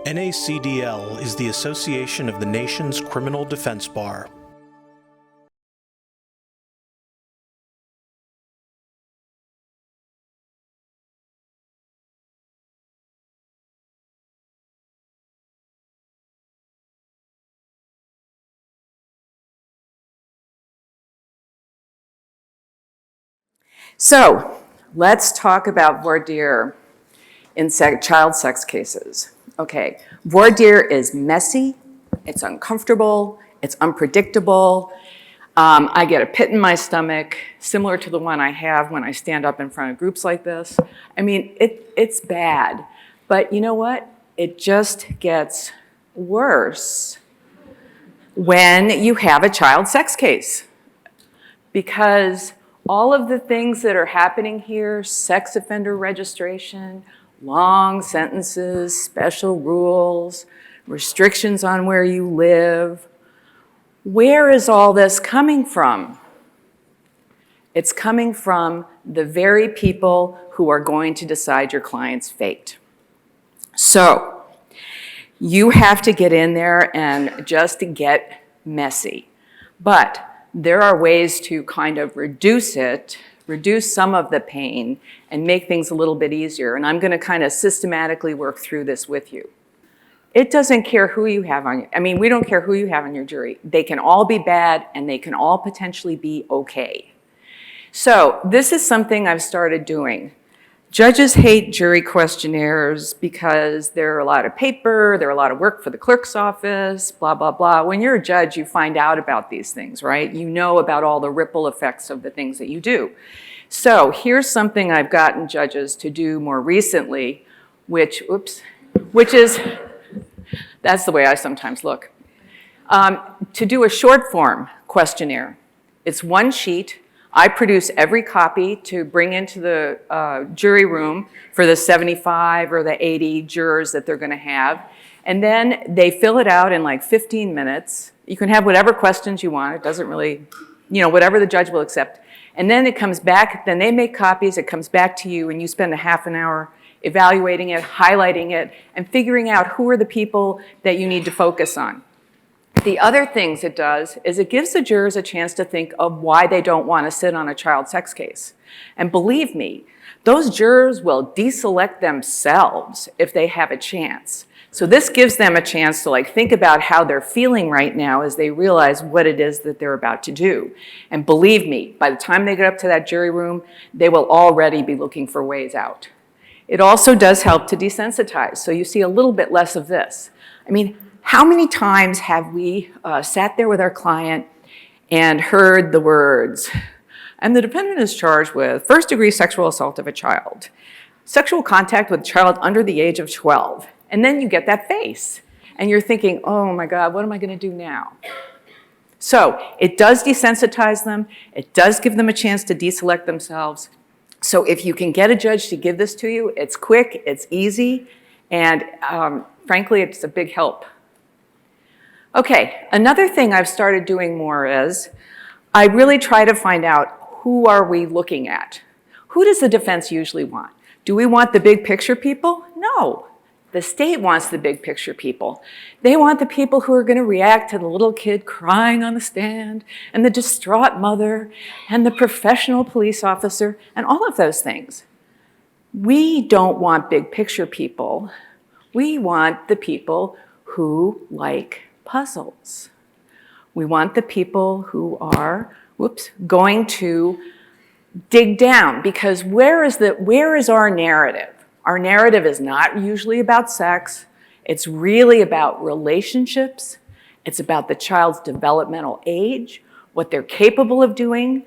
NACDL is the association of the nation's criminal defense bar. So let's talk about voir dire in child sex cases. Okay, voir dire is messy, it's uncomfortable, it's unpredictable. I get a pit in my stomach, similar to the one I have when I stand up in front of groups like this. I mean, it's bad, but you know what? It just gets worse when you have a child sex case. Because all of the things that are happening here, sex offender registration, long sentences, special rules, restrictions on where you live, where is all this coming from? It's coming from the very people who are going to decide your client's fate. So you have to get in there and just get messy. But there are ways to kind of reduce some of the pain, and make things a little bit easier. And I'm going to kind of systematically work through this with you. It doesn't care who you have on, we don't care who you have on your jury. They can all be bad, and they can all potentially be okay. So this is something I've started doing. Judges hate jury questionnaires because they're a lot of paper, they're a lot of work for the clerk's office, blah, blah, blah. When you're a judge, you find out about these things, right? You know about all the ripple effects of the things that you do. So here's something I've gotten judges to do more recently, which is, that's the way I sometimes look, to do a short form questionnaire. It's one sheet. I produce every copy to bring into the jury room for the 75 or the 80 jurors that they're going to have. And then they fill it out in like 15 minutes. You can have whatever questions you want. It doesn't really, whatever the judge will accept. And then it comes back, then they make copies, it comes back to you, and you spend a half an hour evaluating it, highlighting it, and figuring out who are the people that you need to focus on. The other things it does is it gives the jurors a chance to think of why they don't want to sit on a child sex case. And believe me, those jurors will deselect themselves if they have a chance. So this gives them a chance to think about how they're feeling right now as they realize what it is that they're about to do. And believe me, by the time they get up to that jury room, they will already be looking for ways out. It also does help to desensitize, so you see a little bit less of this. How many times have we sat there with our client and heard the words, and the defendant is charged with first-degree sexual assault of a child, sexual contact with a child under the age of 12, and then you get that face, and you're thinking, oh my God, what am I going to do now? So it does desensitize them. It does give them a chance to deselect themselves. So if you can get a judge to give this to you, it's quick, it's easy, and frankly, it's a big help. Okay, another thing I've started doing more is I really try to find out who are we looking at. Who does the defense usually want? Do we want the big picture people? No. The state wants the big picture people. They want the people who are going to react to the little kid crying on the stand, and the distraught mother, and the professional police officer, and all of those things. We don't want big picture people. We want the people who like puzzles. We want the people who are, going to dig down, because where is our narrative? Our narrative is not usually about sex. It's really about relationships. It's about the child's developmental age, what they're capable of doing,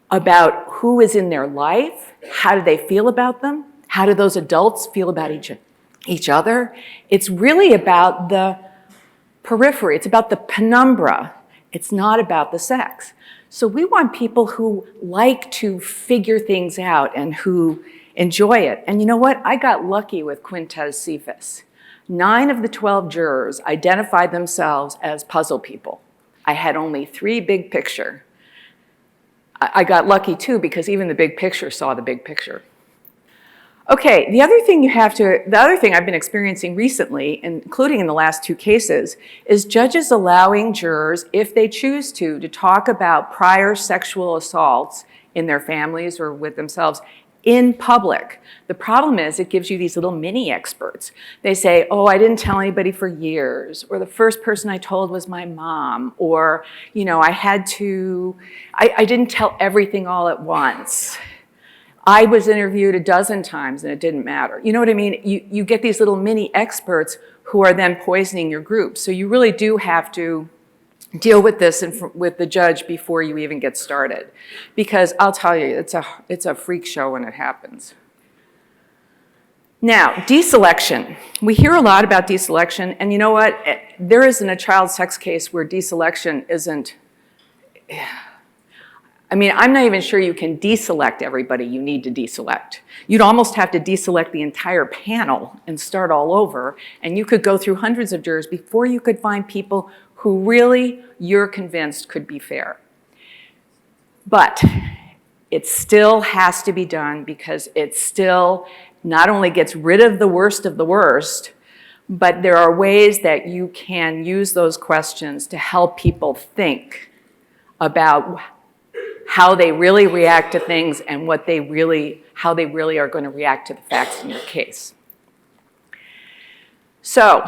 about who is in their life, how do they feel about them, how do those adults feel about each other. It's really about the periphery. It's about the penumbra. It's not about the sex. So we want people who like to figure things out and who enjoy it. And you know what? I got lucky with Quintez Cephas. 9 of the 12 jurors identified themselves as puzzle people. I had only 3 big picture. I got lucky too, because even the big picture saw the big picture. Okay, the other thing I've been experiencing recently, including in the last 2 cases, is judges allowing jurors, if they choose to talk about prior sexual assaults in their families or with themselves in public. The problem is it gives you these little mini experts. They say, oh, I didn't tell anybody for years, or the first person I told was my mom, or, you know, I didn't tell everything all at once. I was interviewed a dozen times and it didn't matter. You know what I mean? You get these little mini experts who are then poisoning your group. So you really do have to deal with this with the judge before you even get started. Because I'll tell you, it's a freak show when it happens. Now, deselection. We hear a lot about deselection, and you know what? There isn't a child sex case where deselection isn't... I mean, I'm not even sure you can deselect everybody you need to deselect. You'd almost have to deselect the entire panel and start all over, and you could go through hundreds of jurors before you could find people who really you're convinced could be fair. But it still has to be done because it still not only gets rid of the worst, but there are ways that you can use those questions to help people think about how they really react to things and how they really are going to react to the facts in your case. So,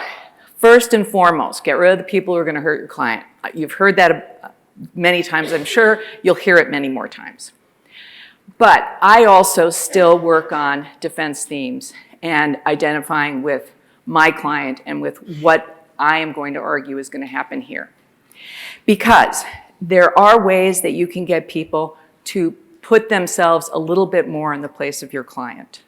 first and foremost, get rid of the people who are going to hurt your client. You've heard that many times, I'm sure. You'll hear it many more times. But I also still work on defense themes and identifying with my client and with what I am going to argue is going to happen here. Because there are ways that you can get people to put themselves a little bit more in the place of your client.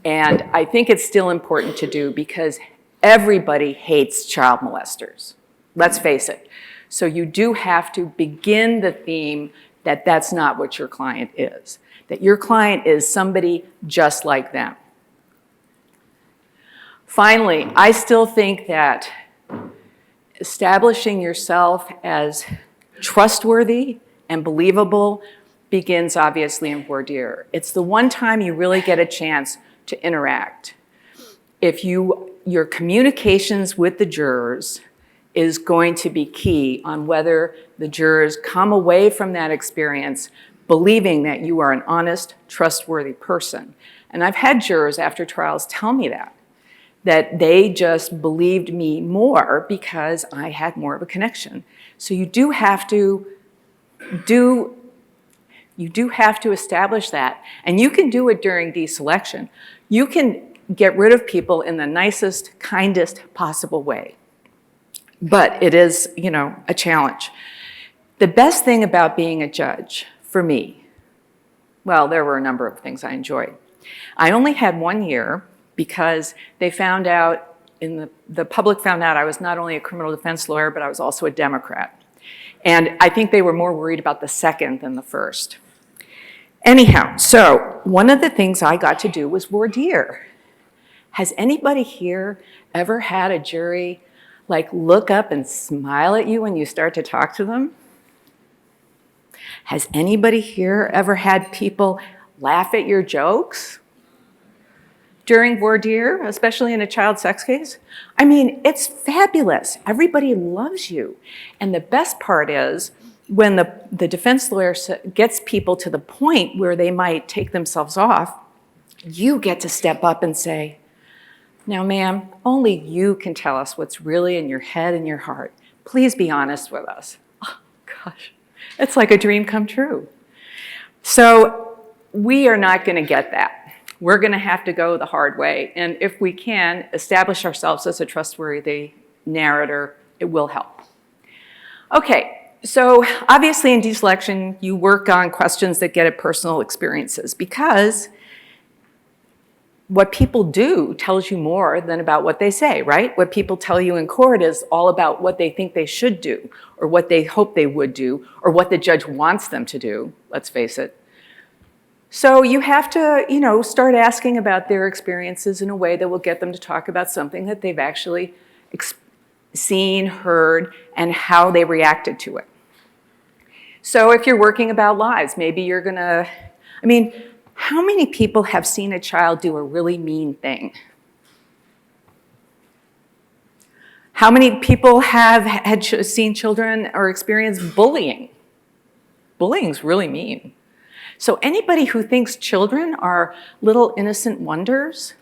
And I think it's still important to do because everybody hates child molesters. Let's face it. So you do have to begin the theme that that's not what your client is. That your client is somebody just like them. Finally, I still think that establishing yourself as trustworthy and believable begins obviously in voir dire. It's the one time you really get a chance to interact. If your communications with the jurors is going to be key on whether the jurors come away from that experience believing that you are an honest, trustworthy person. And I've had jurors after trials tell me that they just believed me more because I had more of a connection. So you do have to establish that. And you can do it during deselection. You can get rid of people in the nicest, kindest possible way. But it is, a challenge. The best thing about being a judge, for me, well, there were a number of things I enjoyed. I only had 1 year because they found out, the public found out I was not only a criminal defense lawyer, but I was also a Democrat. And I think they were more worried about the second than the first. Anyhow, so one of the things I got to do was voir dire. Has anybody here ever had a jury look up and smile at you when you start to talk to them? Has anybody here ever had people laugh at your jokes during voir dire, especially in a child sex case? I mean, it's fabulous. Everybody loves you. And the best part is when the defense lawyer gets people to the point where they might take themselves off, you get to step up and say, now, ma'am, only you can tell us what's really in your head and your heart. Please be honest with us. Oh, gosh, it's like a dream come true. So we are not going to get that. We're going to have to go the hard way. And if we can establish ourselves as a trustworthy narrator, it will help. Okay, so obviously in deselection, you work on questions that get at personal experiences because what people do tells you more than about what they say, right? What people tell you in court is all about what they think they should do, or what they hope they would do, or what the judge wants them to do, let's face it. So you have to, start asking about their experiences in a way that will get them to talk about something that they've actually seen, heard, and how they reacted to it. So if you're working about lies, maybe you're gonna, How many people have seen a child do a really mean thing? How many people have seen children or experienced bullying? Bullying's really mean. So anybody who thinks children are little innocent wonders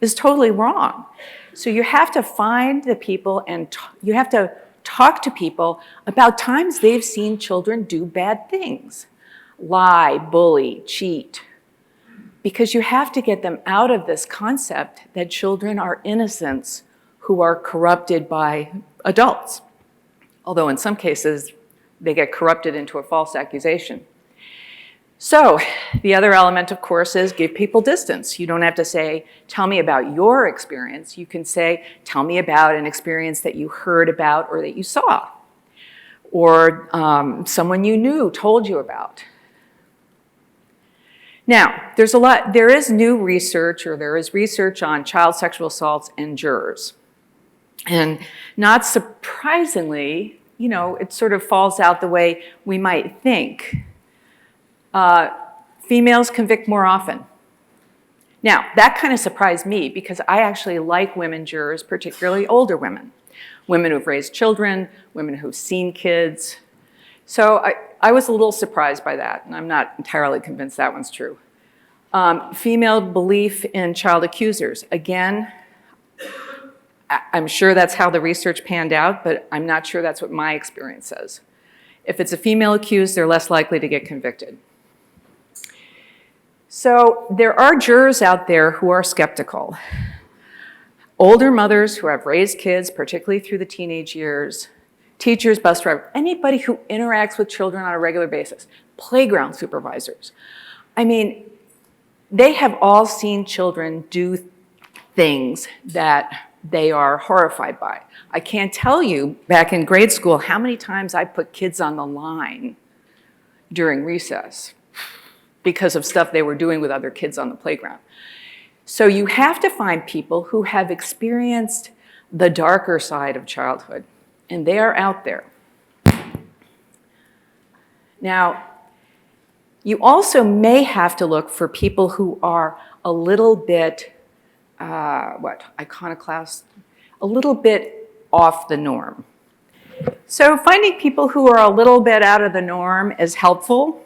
is totally wrong. So you have to find the people and you have to talk to people about times they've seen children do bad things. Lie, bully, cheat. Because you have to get them out of this concept that children are innocents who are corrupted by adults. Although in some cases, they get corrupted into a false accusation. So the other element, of course, is give people distance. You don't have to say, tell me about your experience. You can say, tell me about an experience that you heard about or that you saw, or someone you knew told you about. Now, there is new research, or there is research on child sexual assaults and jurors. And not surprisingly, it sort of falls out the way we might think. Females convict more often. Now, that kind of surprised me because I actually like women jurors, particularly older women. Women who've raised children, women who've seen kids. So I was a little surprised by that, and I'm not entirely convinced that one's true. Female belief in child accusers. Again, I'm sure that's how the research panned out, but I'm not sure that's what my experience says. If it's a female accused, they're less likely to get convicted. So there are jurors out there who are skeptical. Older mothers who have raised kids, particularly through the teenage years, teachers, bus drivers, anybody who interacts with children on a regular basis, playground supervisors. I mean, they have all seen children do things that they are horrified by. I can't tell you, back in grade school, how many times I put kids on the line during recess because of stuff they were doing with other kids on the playground. So you have to find people who have experienced the darker side of childhood, and they are out there. Now, you also may have to look for people who are a little bit, iconoclast, a little bit off the norm. So finding people who are a little bit out of the norm is helpful.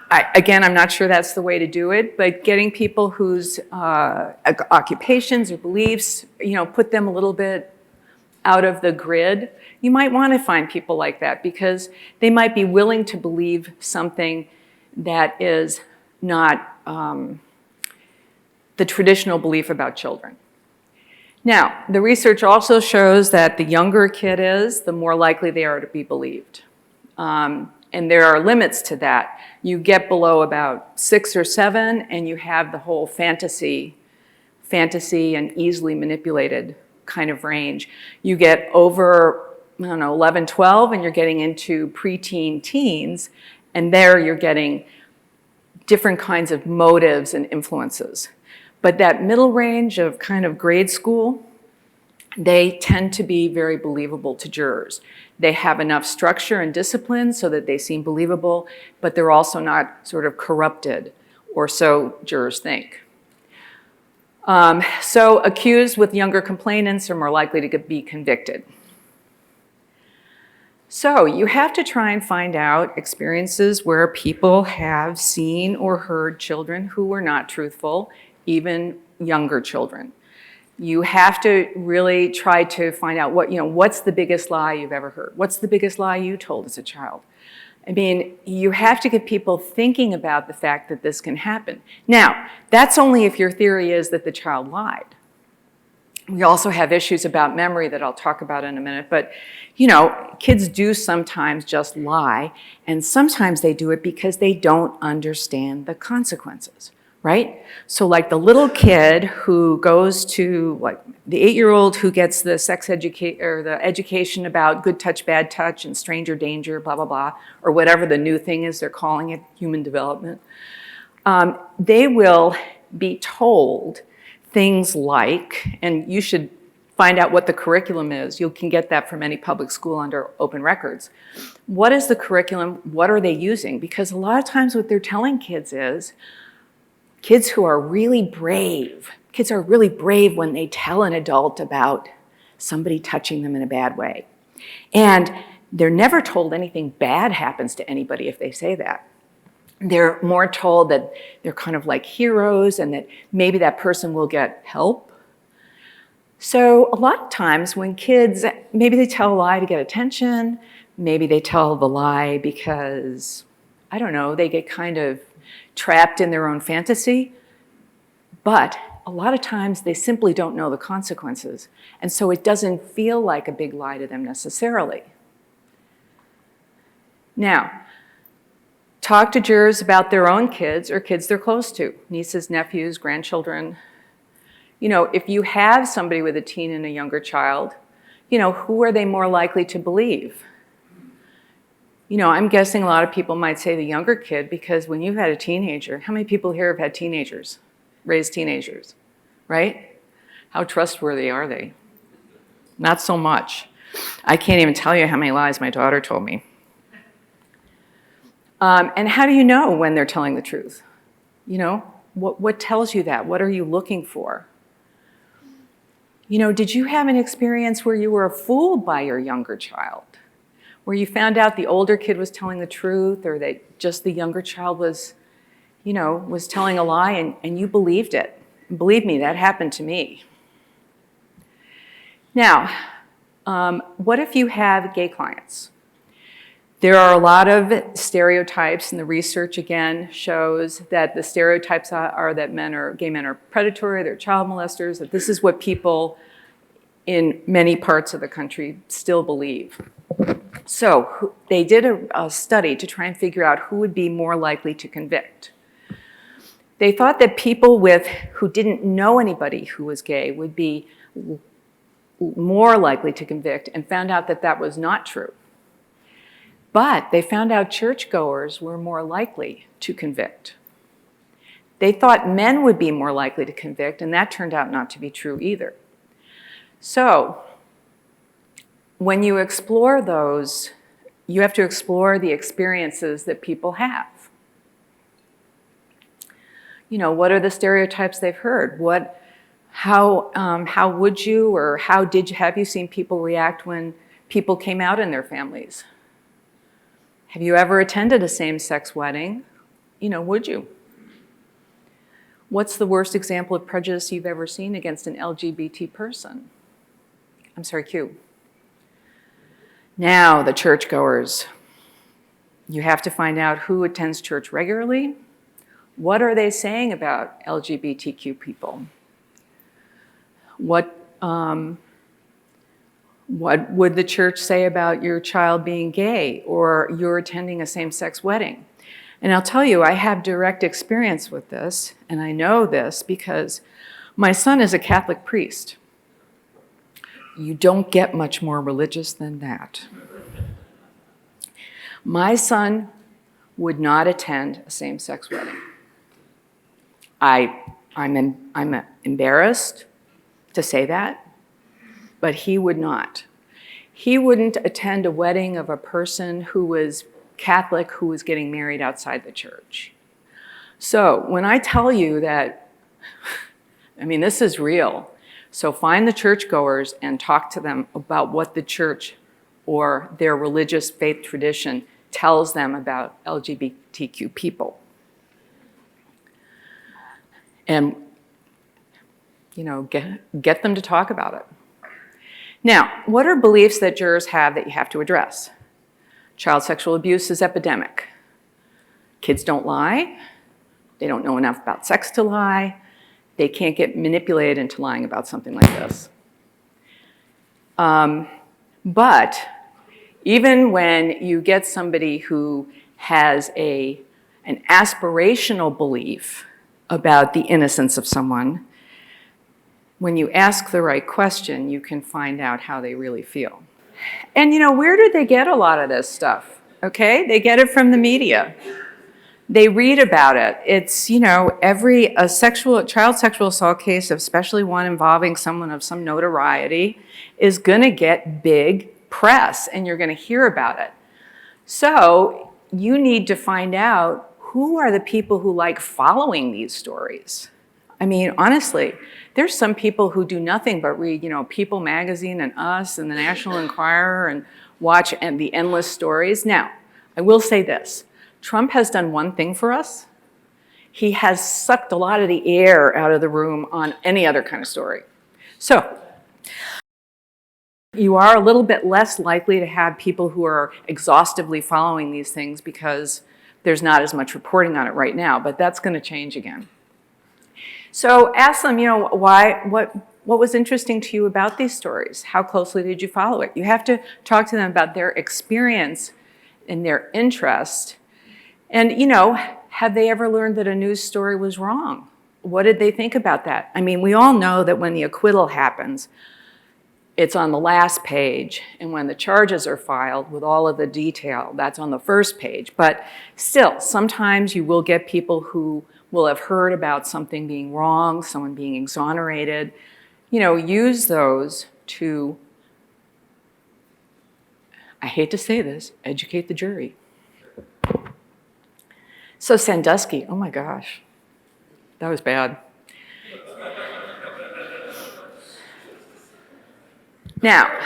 Again, I'm not sure that's the way to do it, but getting people whose occupations or beliefs, put them a little bit out of the grid. You might want to find people like that because they might be willing to believe something that is not the traditional belief about children. Now, the research also shows that the younger a kid is, the more likely they are to be believed. And there are limits to that. You get below about 6 or 7, and you have the whole fantasy and easily manipulated kind of range. You get over, 11, 12, and you're getting into preteen teens, and there you're getting different kinds of motives and influences. But that middle range of kind of grade school, they tend to be very believable to jurors. They have enough structure and discipline so that they seem believable, but they're also not sort of corrupted, or so jurors think. So accused with younger complainants are more likely to be convicted. So you have to try and find out experiences where people have seen or heard children who were not truthful, even younger children. You have to really try to find out what's the biggest lie you've ever heard? What's the biggest lie you told as a child? I mean, you have to get people thinking about the fact that this can happen. Now, that's only if your theory is that the child lied. We also have issues about memory that I'll talk about in a minute, but kids do sometimes just lie, and sometimes they do it because they don't understand the consequences. Right? So like the little kid who goes to, like the 8-year-old who gets the the education about good touch, bad touch, and stranger danger, blah, blah, blah, or whatever the new thing is they're calling it, human development. They will be told things like, and you should find out what the curriculum is. You can get that from any public school under open records. What is the curriculum? What are they using? Because a lot of times what they're telling kids is, kids who are really brave, kids are really brave when they tell an adult about somebody touching them in a bad way. And they're never told anything bad happens to anybody if they say that. They're more told that they're kind of like heroes and that maybe that person will get help. So a lot of times when kids, maybe they tell a lie to get attention, maybe they tell the lie because, I don't know, they get kind of trapped in their own fantasy. But a lot of times they simply don't know the consequences. And so it doesn't feel like a big lie to them necessarily. Now, talk to jurors about their own kids or kids they're close to, nieces, nephews, grandchildren. You know, if you have somebody with a teen and a younger child, you know, who are they more likely to believe? You know, I'm guessing a lot of people might say the younger kid, because when you've had a teenager, how many people here have had teenagers, raised teenagers, right? How trustworthy are they? Not so much. I can't even tell you how many lies my daughter told me. And how do you know when they're telling the truth? You know, what tells you that? What are you looking for? You know, did you have an experience where you were fooled by your younger child? Where you found out the older kid was telling the truth, or that just the younger child was, you know, was telling a lie and you believed it? And believe me, that happened to me. Now, what if you have gay clients? There are a lot of stereotypes, and the research again shows that the stereotypes are that gay men are predatory, they're child molesters, that this is what people in many parts of the country still believe. So they did a study to try and figure out who would be more likely to convict. They thought that people who didn't know anybody who was gay would be more likely to convict, and found out that that was not true. But they found out churchgoers were more likely to convict. They thought men would be more likely to convict, and that turned out not to be true either. So when you explore those, you have to explore the experiences that people have. You know, what are the stereotypes they've heard? How would you, or have you seen people react when people came out in their families? Have you ever attended a same-sex wedding? You know, would you? What's the worst example of prejudice you've ever seen against an LGBT person? I'm sorry, Q. Now, the churchgoers. You have to find out who attends church regularly. What are they saying about LGBTQ people? What would the church say about your child being gay, or you're attending a same-sex wedding? And I'll tell you, I have direct experience with this, and I know this because my son is a Catholic priest. You don't get much more religious than that. My son would not attend a same-sex wedding. I'm embarrassed to say that, but he would not. He wouldn't attend a wedding of a person who was Catholic who was getting married outside the church. So when I tell you that, I mean, this is real. So find the churchgoers and talk to them about what the church or their religious faith tradition tells them about LGBTQ people. And, you know, get them to talk about it. Now, what are beliefs that jurors have that you have to address? Child sexual abuse is epidemic. Kids don't lie. They don't know enough about sex to lie. They can't get manipulated into lying about something like this. But even when you get somebody who has an aspirational belief about the innocence of someone, when you ask the right question, you can find out how they really feel. And you know, where do they get a lot of this stuff? Okay, they get it from the media. They read about it. It's, child sexual assault case, especially one involving someone of some notoriety, is going to get big press, and you're going to hear about it. So you need to find out who are the people who like following these stories. I mean, honestly, there's some people who do nothing but read, People Magazine and Us and the National Enquirer and watch the endless stories. Now, I will say this. Trump has done one thing for us. He has sucked a lot of the air out of the room on any other kind of story. So you are a little bit less likely to have people who are exhaustively following these things because there's not as much reporting on it right now, but that's going to change again. So ask them, what was interesting to you about these stories? How closely did you follow it? You have to talk to them about their experience and their interest. And, have they ever learned that a news story was wrong? What did they think about that? I mean, we all know that when the acquittal happens, it's on the last page, and when the charges are filed with all of the detail, that's on the first page. But still, sometimes you will get people who will have heard about something being wrong, someone being exonerated. Use those to, I hate to say this, educate the jury. So Sandusky, oh my gosh, that was bad. Now,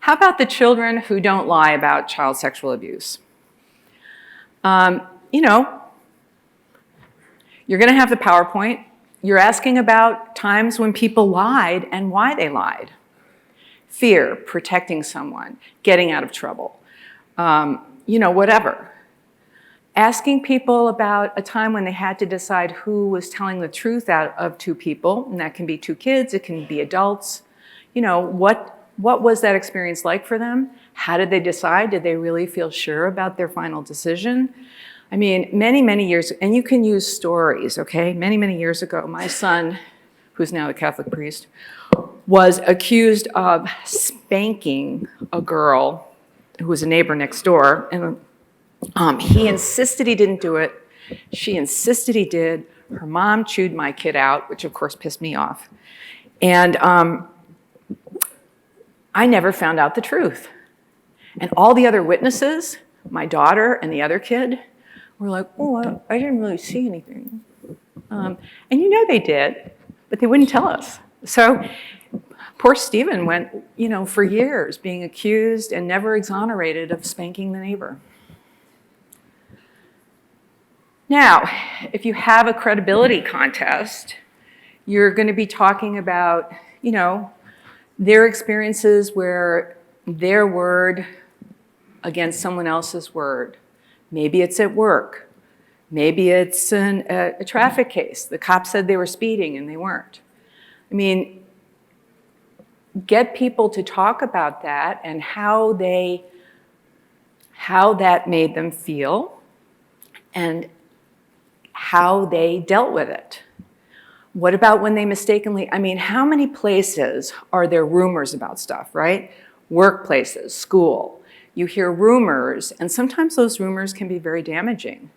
how about the children who don't lie about child sexual abuse? You're going to have the PowerPoint. You're asking about times when people lied and why they lied. Fear, protecting someone, getting out of trouble, whatever. Asking people about a time when they had to decide who was telling the truth out of two people, and that can be two kids, it can be adults. What was that experience like for them? How did they decide? Did they really feel sure about their final decision? I mean, many, many years, and you can use stories, okay? Many, many years ago, my son, who's now a Catholic priest, was accused of spanking a girl who was a neighbor next door. And he insisted he didn't do it. She insisted he did. Her mom chewed my kid out, which of course pissed me off. And I never found out the truth. And all the other witnesses, my daughter and the other kid, were like, oh, I didn't really see anything. And they did, but they wouldn't tell us. So poor Stephen went, for years being accused and never exonerated of spanking the neighbor. Now, if you have a credibility contest, you're going to be talking about, their experiences where their word against someone else's word. Maybe it's at work. Maybe it's a traffic case. The cops said they were speeding and they weren't. I mean, get people to talk about that and how that made them feel and how they dealt with it. What about when they mistakenly, how many places are there rumors about stuff, right? Workplaces, school. You hear rumors, and sometimes those rumors can be very damaging.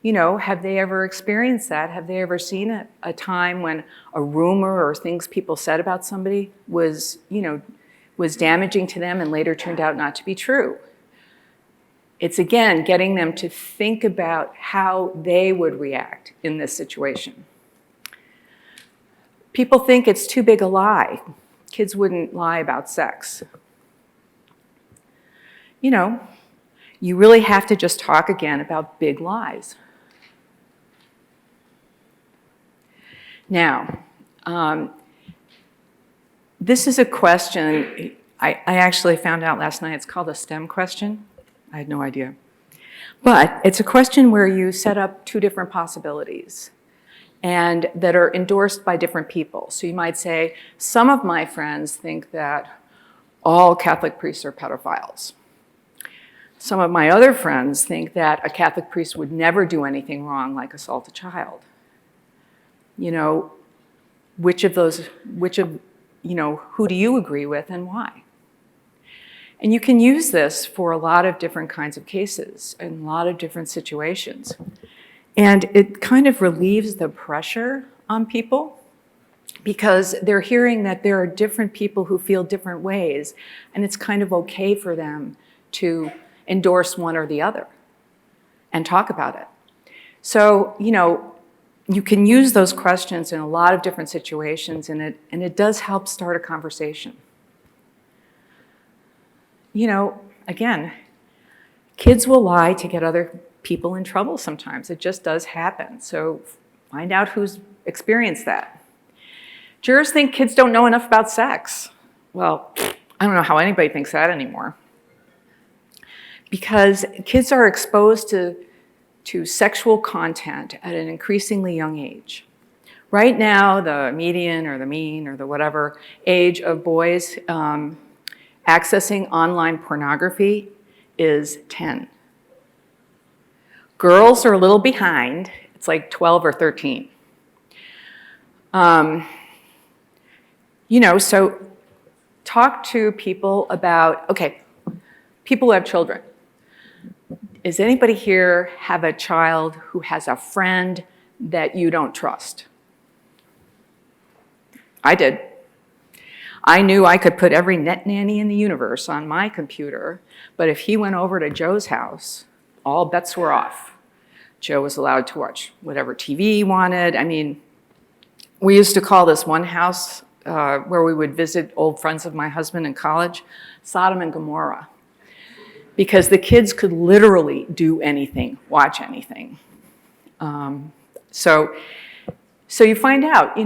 Have they ever experienced that? Have they ever seen a time when a rumor or things people said about somebody was damaging to them and later turned out not to be true? It's, again, getting them to think about how they would react in this situation. People think it's too big a lie. Kids wouldn't lie about sex. You really have to just talk again about big lies. Now, this is a question I actually found out last night. It's called a STEM question. I had no idea. But it's a question where you set up two different possibilities and that are endorsed by different people. So you might say, some of my friends think that all Catholic priests are pedophiles. Some of my other friends think that a Catholic priest would never do anything wrong like assault a child. Who do you agree with and why? And you can use this for a lot of different kinds of cases and a lot of different situations. And it kind of relieves the pressure on people because they're hearing that there are different people who feel different ways, and it's kind of okay for them to endorse one or the other and talk about it. So, you can use those questions in a lot of different situations, and it does help start a conversation. Again, kids will lie to get other people in trouble sometimes. It just does happen. So find out who's experienced that. Jurors think kids don't know enough about sex. Well, I don't know how anybody thinks that anymore. Because kids are exposed to sexual content at an increasingly young age. Right now, the median or the mean or the whatever age of boys accessing online pornography is 10. Girls are a little behind. It's like 12 or 13. So talk to people about, people who have children. Does anybody here have a child who has a friend that you don't trust? I did. I knew I could put every net nanny in the universe on my computer, but if he went over to Joe's house, all bets were off. Joe was allowed to watch whatever TV he wanted. I mean, we used to call this one house where we would visit old friends of my husband in college, Sodom and Gomorrah, because the kids could literally do anything, watch anything. So you find out,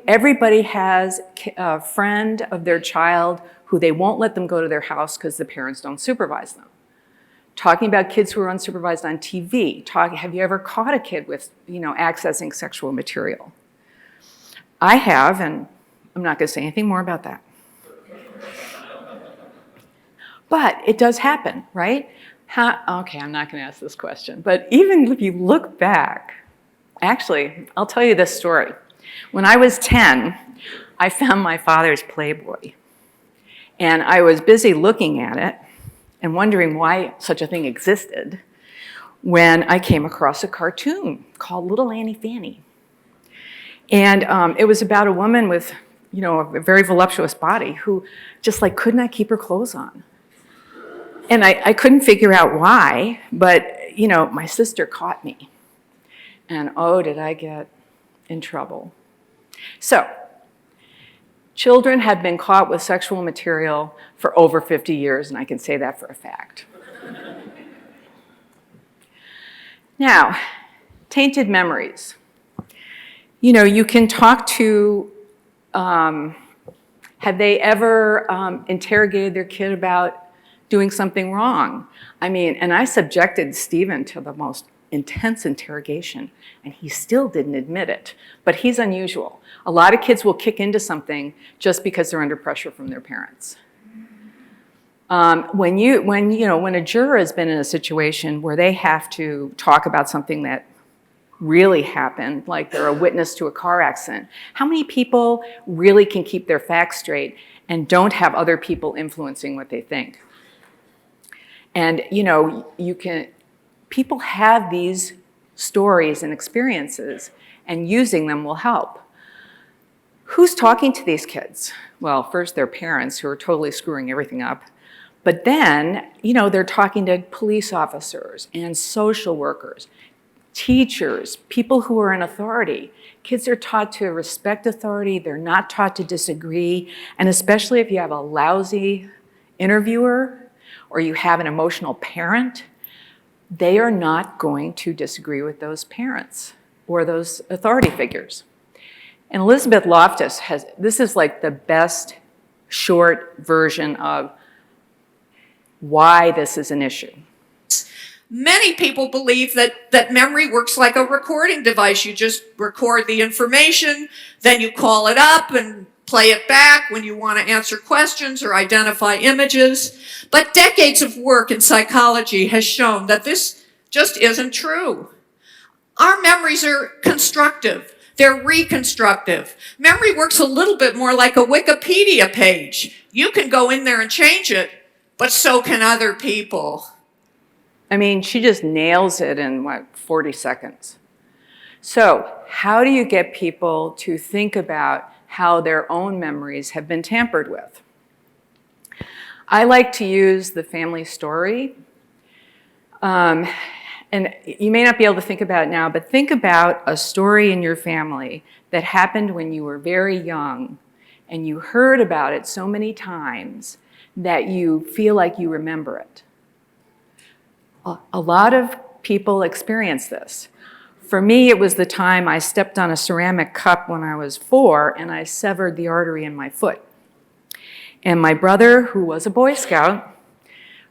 everybody has a friend of their child who they won't let them go to their house because the parents don't supervise them. Talking about kids who are unsupervised on TV. Have you ever caught a kid with, accessing sexual material? I have, and I'm not going to say anything more about that. But it does happen, right? Okay, I'm not going to ask this question. But even if you look back, actually, I'll tell you this story. When I was 10, I found my father's Playboy. And I was busy looking at it and wondering why such a thing existed when I came across a cartoon called Little Annie Fanny. And it was about a woman with, a very voluptuous body who just could not keep her clothes on. And I couldn't figure out why, but, my sister caught me. And did I get in trouble. So, children have been caught with sexual material for over 50 years, and I can say that for a fact. Now, tainted memories. You can talk to, have they ever interrogated their kid about doing something wrong? And I subjected Stephen to the most intense interrogation, and he still didn't admit it. But he's unusual. A lot of kids will kick into something just because they're under pressure from their parents. When a juror has been in a situation where they have to talk about something that really happened, like they're a witness to a car accident, how many people really can keep their facts straight and don't have other people influencing what they think? And people have these stories and experiences, and using them will help. Who's talking to these kids? Well, first their parents, who are totally screwing everything up. But then, they're talking to police officers and social workers, teachers, people who are in authority. Kids are taught to respect authority. They're not taught to disagree. And especially if you have a lousy interviewer or you have an emotional parent, they are not going to disagree with those parents or those authority figures. And Elizabeth Loftus this is the best short version of why this is an issue. Many people believe that memory works like a recording device. You just record the information, then you call it up and play it back when you want to answer questions or identify images. But decades of work in psychology has shown that this just isn't true. Our memories are constructive. They're reconstructive. Memory works a little bit more like a Wikipedia page. You can go in there and change it, but so can other people. I mean, she just nails it in, 40 seconds. So how do you get people to think about how their own memories have been tampered with? I like to use the family story. And you may not be able to think about it now, but think about a story in your family that happened when you were very young and you heard about it so many times that you feel like you remember it. A lot of people experience this. For me, it was the time I stepped on a ceramic cup when I was 4 and I severed the artery in my foot. And my brother, who was a Boy Scout,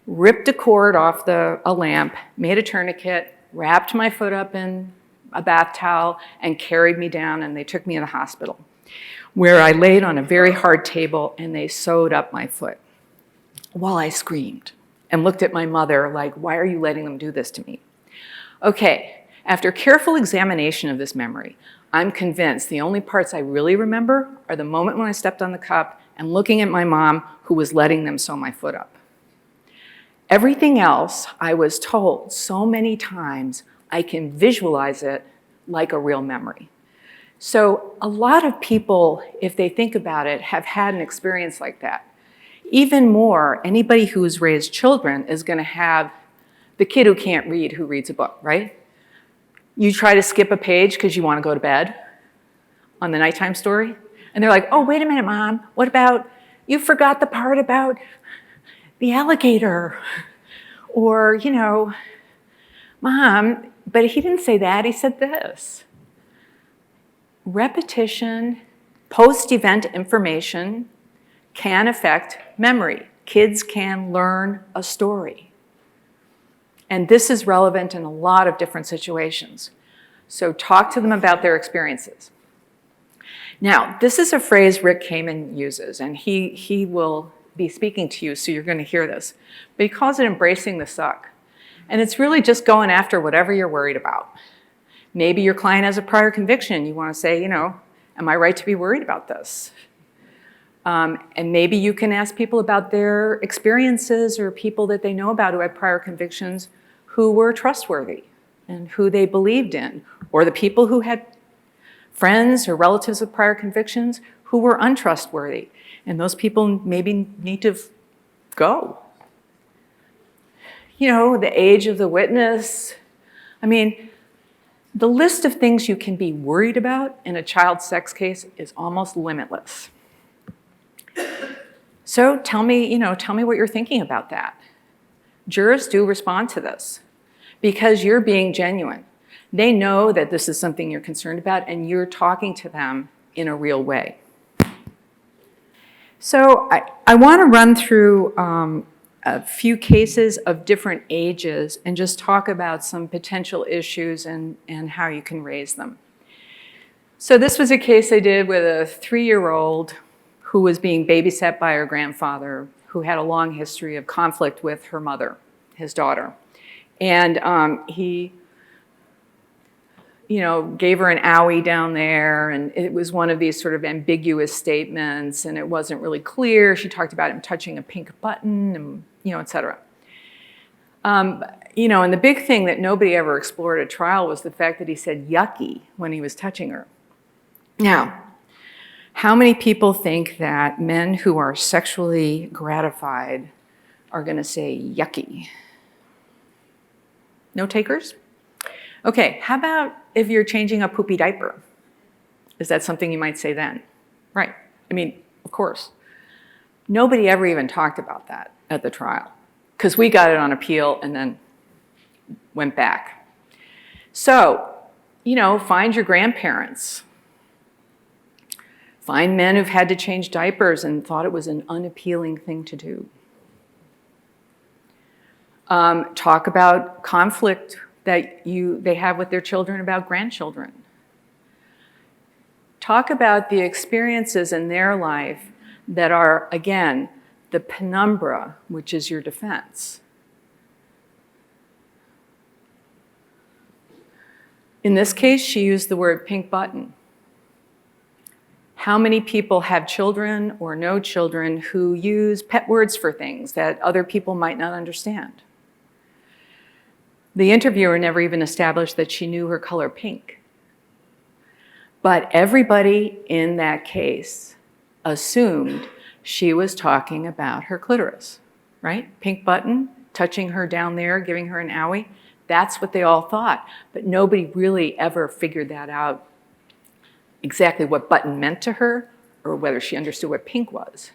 ripped a cord off a lamp, made a tourniquet, wrapped my foot up in a bath towel, and carried me down, and they took me to the hospital, where I laid on a very hard table, and they sewed up my foot while I screamed and looked at my mother like, why are you letting them do this to me? Okay, after careful examination of this memory, I'm convinced the only parts I really remember are the moment when I stepped on the cup and looking at my mom who was letting them sew my foot up. Everything else I was told so many times, I can visualize it like a real memory. So a lot of people, if they think about it, have had an experience like that. Even more, anybody who's raised children is going to have the kid who can't read who reads a book, right? You try to skip a page because you want to go to bed on the nighttime story, and they're like, oh, wait a minute, Mom, what about, you forgot the part about the alligator, or, Mom, but he didn't say that, he said this. Repetition, post-event information can affect memory. Kids can learn a story. And this is relevant in a lot of different situations. So talk to them about their experiences. Now, this is a phrase Rick Kamen uses, and he will be speaking to you, so you're going to hear this. But he calls it embracing the suck. And it's really just going after whatever you're worried about. Maybe your client has a prior conviction. You want to say, am I right to be worried about this? And maybe you can ask people about their experiences or people that they know about who had prior convictions who were trustworthy and who they believed in, or the people who had friends or relatives with prior convictions who were untrustworthy. And those people maybe need to go. The age of the witness. I mean, the list of things you can be worried about in a child sex case is almost limitless. So tell me what you're thinking about that. Jurors do respond to this because you're being genuine. They know that this is something you're concerned about and you're talking to them in a real way. So I want to run through a few cases of different ages and just talk about some potential issues and how you can raise them. So this was a case I did with a 3-year-old who was being babysat by her grandfather, who had a long history of conflict with her mother, his daughter. And he gave her an owie down there, and it was one of these sort of ambiguous statements, and it wasn't really clear. She talked about him touching a pink button, and, et cetera. And the big thing that nobody ever explored at trial was the fact that he said yucky when he was touching her. Now, how many people think that men who are sexually gratified are going to say yucky? No takers? Okay, how about if you're changing a poopy diaper? Is that something you might say then? Right, of course. Nobody ever even talked about that at the trial because we got it on appeal and then went back. So, find your grandparents. Find men who've had to change diapers and thought it was an unappealing thing to do. Talk about conflict that they have with their children about grandchildren. Talk about the experiences in their life that are, again, the penumbra, which is your defense. In this case, she used the word pink button. How many people have children or know children who use pet words for things that other people might not understand? The interviewer never even established that she knew her color pink. But everybody in that case assumed she was talking about her clitoris, right? Pink button, touching her down there, giving her an owie. That's what they all thought. But nobody really ever figured that out, exactly what button meant to her or whether she understood what pink was.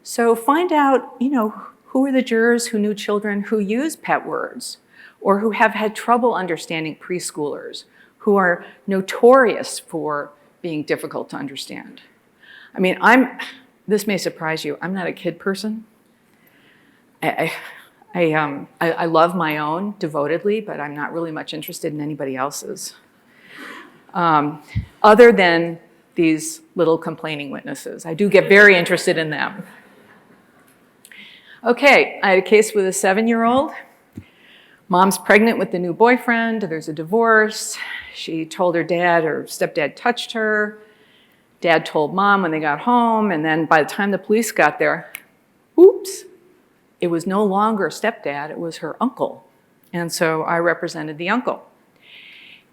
So find out, who are the jurors who knew children who use pet words or who have had trouble understanding preschoolers, who are notorious for being difficult to understand. I mean, this may surprise you, I'm not a kid person. I love my own devotedly, but I'm not really much interested in anybody else's. Other than these little complaining witnesses. I do get very interested in them. Okay, I had a case with a 7-year-old. Mom's pregnant with the new boyfriend. There's a divorce. She told her dad or stepdad touched her. Dad told mom when they got home, and then by the time the police got there, oops, it was no longer stepdad, it was her uncle. And so I represented the uncle.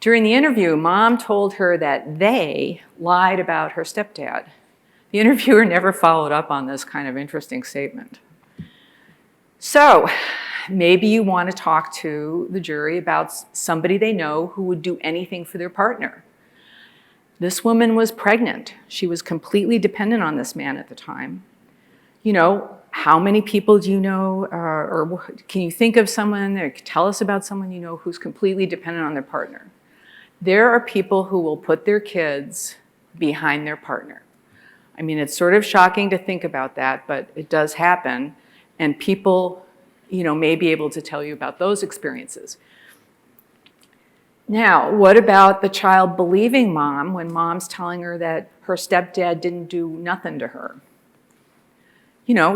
During the interview, mom told her that they lied about her stepdad. The interviewer never followed up on this kind of interesting statement. So maybe you want to talk to the jury about somebody they know who would do anything for their partner. This woman was pregnant. She was completely dependent on this man at the time. How many people do you know, or can you think of someone, or tell us about someone you know who's completely dependent on their partner? There are people who will put their kids behind their partner. I mean, it's sort of shocking to think about that, but it does happen. And people, may be able to tell you about those experiences. Now, what about the child believing mom when mom's telling her that her stepdad didn't do nothing to her?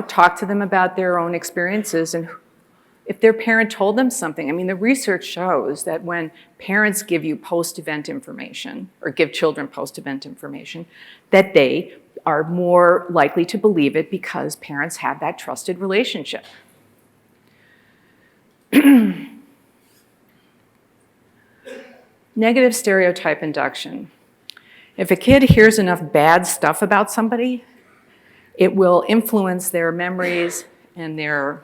Talk to them about their own experiences and if their parent told them something. I mean, the research shows that when parents give you post-event information or give children post-event information, that they are more likely to believe it because parents have that trusted relationship. Negative stereotype induction. If a kid hears enough bad stuff about somebody, it will influence their memories and their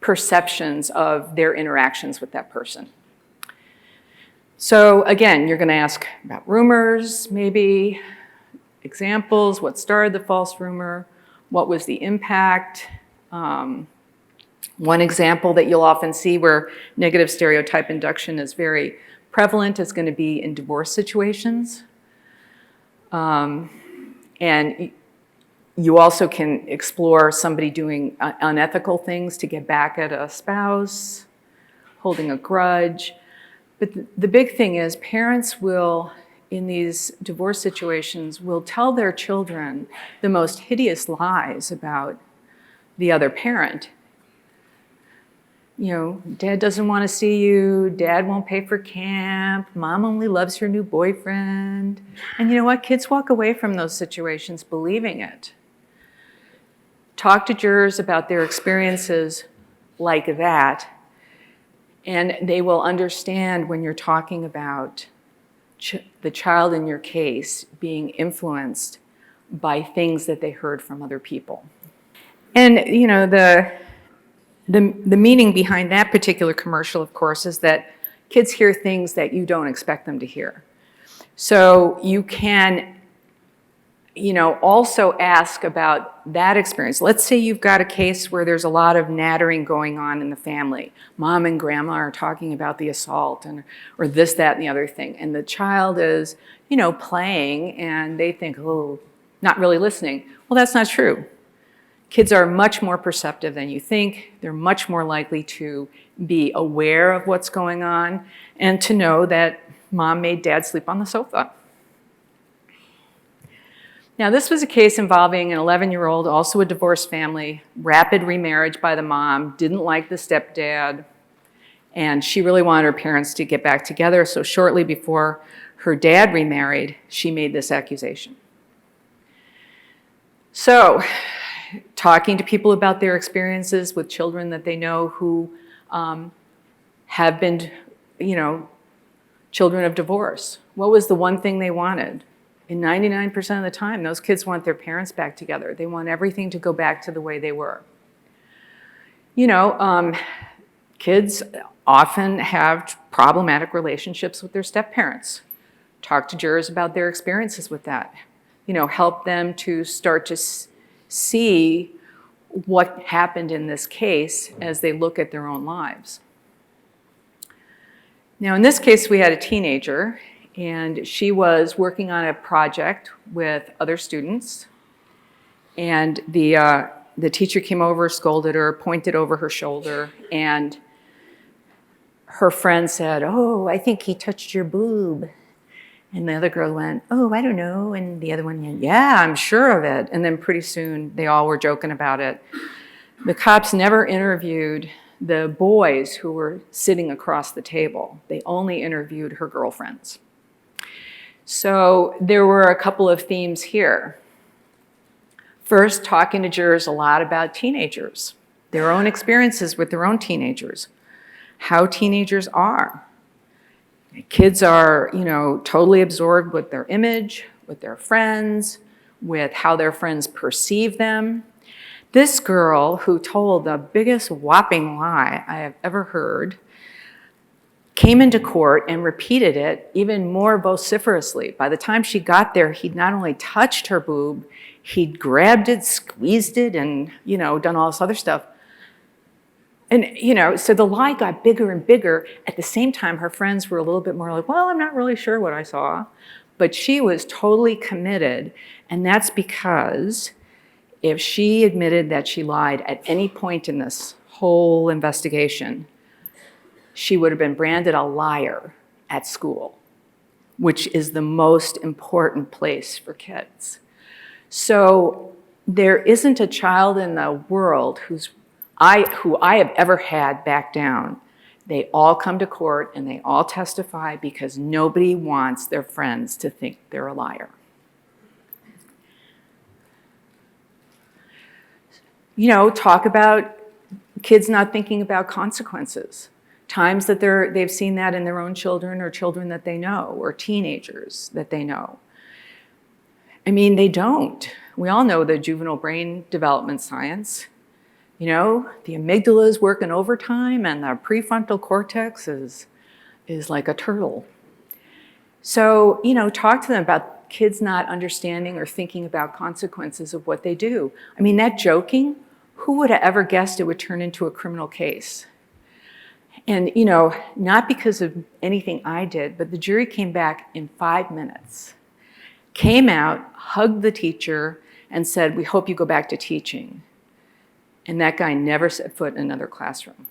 perceptions of their interactions with that person. So again, you're going to ask about rumors, maybe, examples, what started the false rumor, what was the impact. One example that you'll often see where negative stereotype induction is very prevalent is going to be in divorce situations. And you also can explore somebody doing unethical things to get back at a spouse, holding a grudge. But the big thing is parents will, in these divorce situations, will tell their children the most hideous lies about the other parent. Dad doesn't want to see you, dad won't pay for camp, mom only loves her new boyfriend. And you know what? Kids walk away from those situations believing it. Talk to jurors about their experiences like that, and they will understand when you're talking about the child in your case being influenced by things that they heard from other people. And the meaning behind that particular commercial, of course, is that kids hear things that you don't expect them to hear. So you can also ask about that experience. Let's say you've got a case where there's a lot of nattering going on in the family. Mom and grandma are talking about the assault or this, that, and the other thing. And the child is, playing and they think, oh, not really listening. Well, that's not true. Kids are much more perceptive than you think. They're much more likely to be aware of what's going on and to know that mom made dad sleep on the sofa. Now, this was a case involving an 11-year-old, also a divorced family, rapid remarriage by the mom, didn't like the stepdad, and she really wanted her parents to get back together. So shortly before her dad remarried, she made this accusation. So, talking to people about their experiences with children that they know who have been, children of divorce. What was the one thing they wanted? And 99% of the time, those kids want their parents back together. They want everything to go back to the way they were. Kids often have problematic relationships with their step-parents. Talk to jurors about their experiences with that. Help them to start to see what happened in this case as they look at their own lives. Now, in this case, we had a teenager, and she was working on a project with other students, and the teacher came over, scolded her, pointed over her shoulder, and her friend said, "Oh, I think he touched your boob." And the other girl went, "Oh, I don't know." And the other one went, "Yeah, I'm sure of it." And then pretty soon, they all were joking about it. The cops never interviewed the boys who were sitting across the table. They only interviewed her girlfriends. So there were a couple of themes here. First, talking to jurors a lot about teenagers, their own experiences with their own teenagers, how teenagers are. Kids are, totally absorbed with their image, with their friends, with how their friends perceive them. This girl, who told the biggest whopping lie I have ever heard, came into court and repeated it even more vociferously. By the time she got there, he'd not only touched her boob, he'd grabbed it, squeezed it, and, done all this other stuff. And, so the lie got bigger and bigger. At the same time, her friends were a little bit more like, "Well, I'm not really sure what I saw." But she was totally committed, and that's because if she admitted that she lied at any point in this whole investigation, she would have been branded a liar at school, which is the most important place for kids. So there isn't a child in the world who I have ever had back down. They all come to court and they all testify because nobody wants their friends to think they're a liar. Talk about kids not thinking about consequences. Times that they've seen that in their own children or children that they know or teenagers that they know. They don't. We all know the juvenile brain development science. The amygdala is working overtime and the prefrontal cortex is like a turtle. So, talk to them about kids not understanding or thinking about consequences of what they do. That joking, who would have ever guessed it would turn into a criminal case? And, not because of anything I did, but the jury came back in 5 minutes, came out, hugged the teacher, and said, "We hope you go back to teaching." And that guy never set foot in another classroom.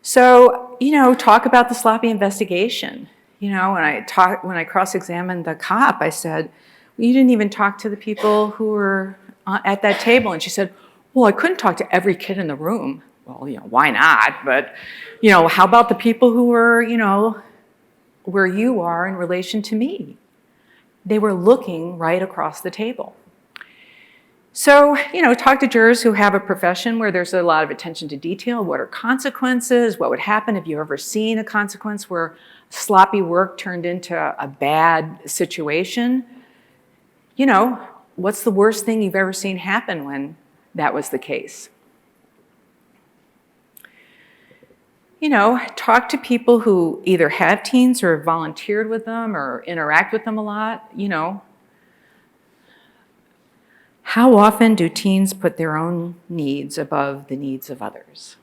So, talk about the sloppy investigation. When I cross-examined the cop, I said, "Well, you didn't even talk to the people who were at that table." And she said, "Well, I couldn't talk to every kid in the room." Well, why not? But, how about the people who were, where you are in relation to me? They were looking right across the table. So, talk to jurors who have a profession where there's a lot of attention to detail. What are consequences? What would happen if you ever seen a consequence where sloppy work turned into a bad situation? What's the worst thing you've ever seen happen when that was the case? Talk to people who either have teens or volunteered with them or interact with them a lot. How often do teens put their own needs above the needs of others?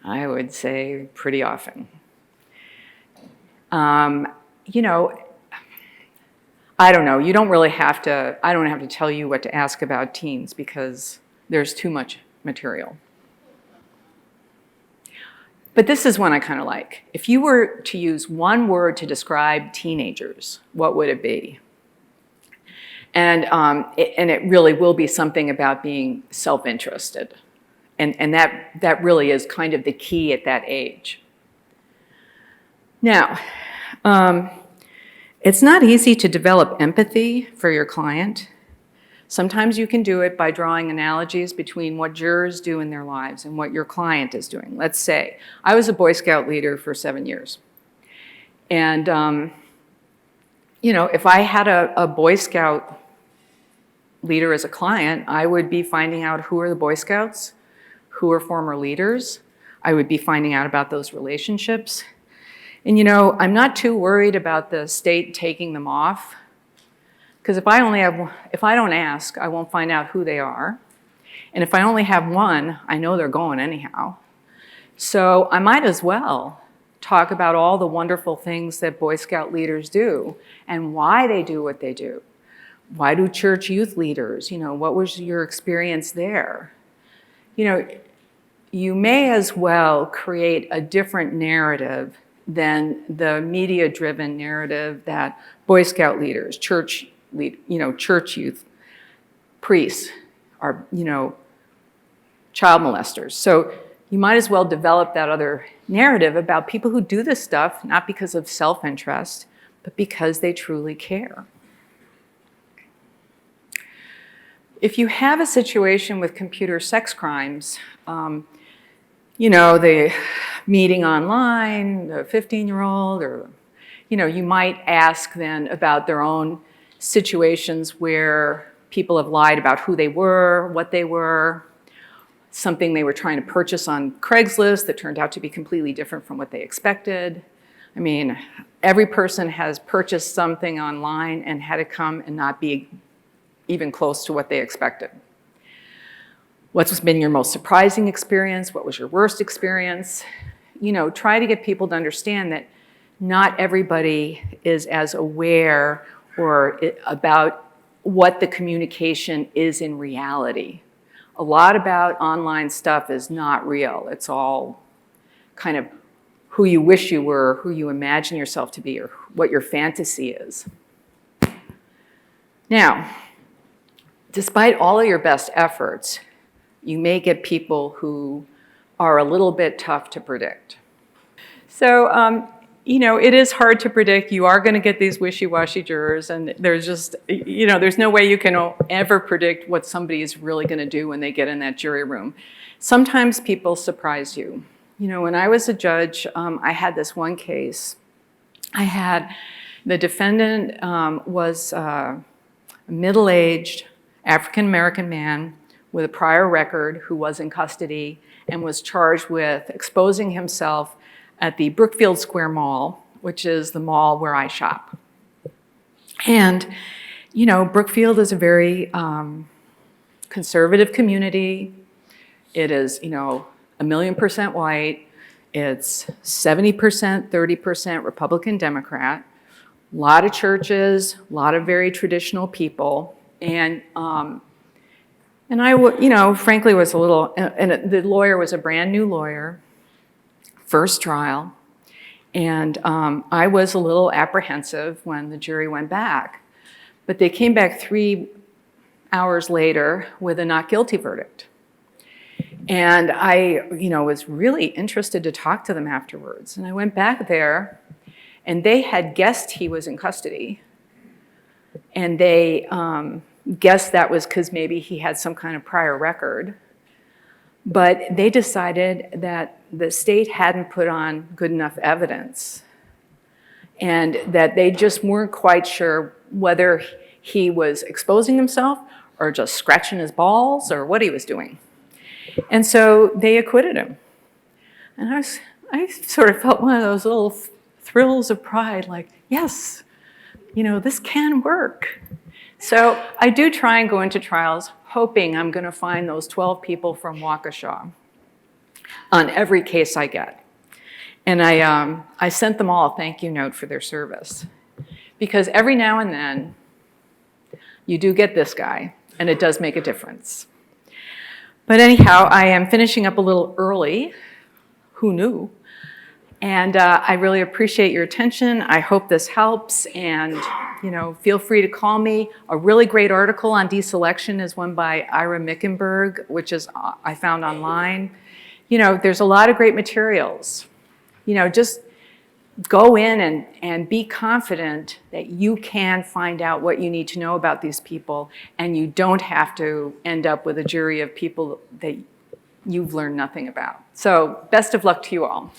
I would say pretty often. I don't know. You don't really have to, I don't have to tell you what to ask about teens because there's too much material. But this is one I kind of like. If you were to use one word to describe teenagers, what would it be? And it really will be something about being self-interested. And that really is kind of the key at that age. Now, it's not easy to develop empathy for your client. Sometimes you can do it by drawing analogies between what jurors do in their lives and what your client is doing. Let's say, I was a Boy Scout leader for 7 years. And, if I had a Boy Scout leader as a client, I would be finding out who are the Boy Scouts, who are former leaders. I would be finding out about those relationships. And I'm not too worried about the state taking them off, because if I don't ask, I won't find out who they are. And if I only have one, I know they're going anyhow. So I might as well talk about all the wonderful things that Boy Scout leaders do and why they do what they do. Why do church youth leaders? What was your experience there? You may as well create a different narrative than the media-driven narrative that Boy Scout leaders, church youth, priests are, child molesters. So you might as well develop that other narrative about people who do this stuff, not because of self-interest, but because they truly care. If you have a situation with computer sex crimes, the meeting online, the 15-year-old, or, you might ask then about their own situations where people have lied about who they were, what they were, something they were trying to purchase on Craigslist that turned out to be completely different from what they expected. I mean, every person has purchased something online and had it come and not be even close to what they expected. What's been your most surprising experience? What was your worst experience? Try to get people to understand that not everybody is as aware about what the communication is in reality. A lot about online stuff is not real. It's all kind of who you wish you were, who you imagine yourself to be, or what your fantasy is. Now, despite all of your best efforts, you may get people who are a little bit tough to predict. So, it is hard to predict. You are going to get these wishy-washy jurors, and there's just, there's no way you can ever predict what somebody is really going to do when they get in that jury room. Sometimes people surprise you. When I was a judge, I had this one case. The defendant was a middle-aged African-American man with a prior record who was in custody and was charged with exposing himself at the Brookfield Square Mall, which is the mall where I shop. And, Brookfield is a very conservative community. It is, 1,000,000% white. It's 70%, 30% Republican Democrat. A lot of churches, a lot of very traditional people. And I, frankly was a little, and the lawyer was a brand new lawyer, first trial, and I was a little apprehensive when the jury went back. But they came back 3 hours later with a not guilty verdict. And I, was really interested to talk to them afterwards. And I went back there, and they had guessed he was in custody. And they guessed that was because maybe he had some kind of prior record. But they decided that the state hadn't put on good enough evidence, and that they just weren't quite sure whether he was exposing himself or just scratching his balls or what he was doing. And so they acquitted him. And I sort of felt one of those little thrills of pride, like, yes, this can work. So I do try and go into trials hoping I'm going to find those 12 people from Waukesha on every case I get. And I sent them all a thank you note for their service. Because every now and then, you do get this guy, and it does make a difference. But anyhow, I am finishing up a little early. Who knew? And I really appreciate your attention. I hope this helps, and feel free to call me. A really great article on deselection is one by Ira Mickenberg, which is I found online. There's a lot of great materials. Just go in and be confident that you can find out what you need to know about these people, and you don't have to end up with a jury of people that you've learned nothing about. So best of luck to you all.